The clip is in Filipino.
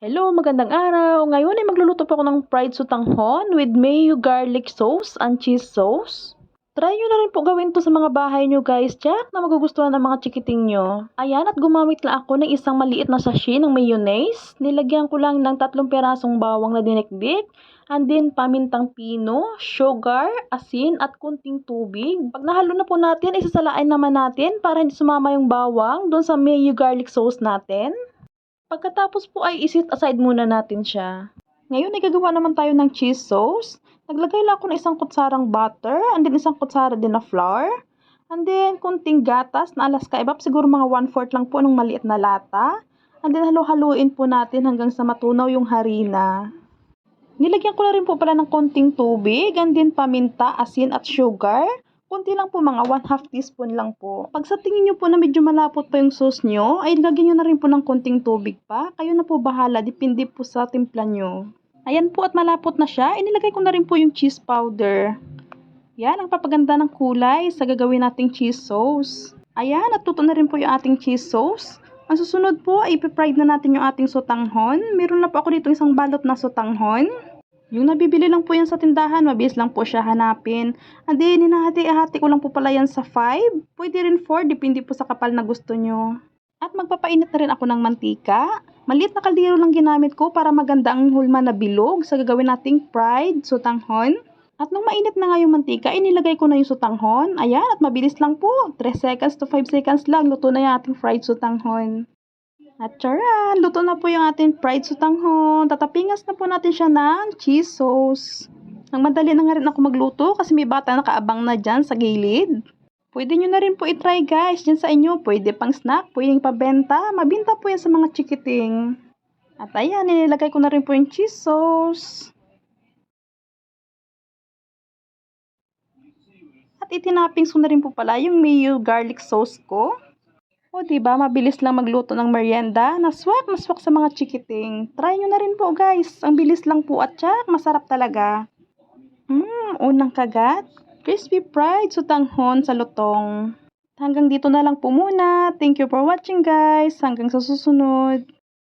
Hello, magandang araw. Ngayon ay magluluto po ako ng fried sotanghon with mayo garlic sauce and cheese sauce. Try nyo na rin po gawin to sa mga bahay nyo guys, tiyak na magugustuhan ng mga chikiting nyo. Ayan, at gumamit lang ako ng isang maliit na sachet ng mayonnaise. Nilagyan ko lang ng 3 perasong bawang na dinikdik. And then, pamintang pino, sugar, asin, at kunting tubig. Pag nahalo na po natin, isasalain naman natin para hindi sumama yung bawang doon sa mayo garlic sauce natin. Pagkatapos po ay iset aside muna natin siya. Ngayon ay gagawa naman tayo ng cheese sauce. Naglagay lang ako ng 1 kutsarang butter, and then 1 kutsara din na flour. And then kunting gatas na Alaska Evap, siguro mga 1/4 lang po ng maliit na lata. And then halo-haluin po natin hanggang sa matunaw yung harina. Nilagyan ko na rin po pala ng konting tubig, and then paminta, asin at sugar. Kunti lang po, mga 1/2 teaspoon lang po. Pag sa tingin nyo po na medyo malapot pa yung sauce nyo, ay lagyan nyo na rin po ng konting tubig pa. Kayo na po bahala, depende po sa timpla nyo. Ayan po, at malapot na siya, inilagay ko na rin po yung cheese powder. Yan, ang papaganda ng kulay sa gagawin nating cheese sauce. Ayan, at tuto na rin po yung ating cheese sauce. Ang susunod po ay ipipride na natin yung ating sotanghon. Meron na po ako dito isang balot na sotanghon. Yung nabibili lang po yan sa tindahan, mabilis lang po siya hanapin. And then, hinahati-hati ko lang po pala yan sa 5. Pwede rin 4, depende po sa kapal na gusto nyo. At magpapainit na rin ako ng mantika. Maliit na kaldero lang ginamit ko para maganda ang hulma na bilog sa gagawin nating fried sotanghon. At nung mainit na nga yung mantika, inilagay ko na yung sotanghon. Ayan, at mabilis lang po. 3 seconds to 5 seconds lang, luto na yung ating fried sotanghon. At charan, luto na po yung ating fried sotanghon. Tatapingas na po natin siya ng cheese sauce. Ang madali na nga rin ako magluto kasi may bata nakaabang na dyan sa gilid. Pwede nyo na rin po itry guys dyan sa inyo. Pwede pang snack, pwedeng pabenta. Mabinta po yan sa mga chikiting. At ayan, nilagay ko na rin po yung cheese sauce. At itinapings ko na rin po pala yung mayo garlic sauce ko. O diba, mabilis lang magluto ng merienda. Naswak sa mga chikiting. Try nyo na rin po guys. Ang bilis lang po at tsak, masarap talaga. Unang kagat. Crispy fried sotanghon sa lutong. Hanggang dito na lang po muna. Thank you for watching guys. Hanggang sa susunod.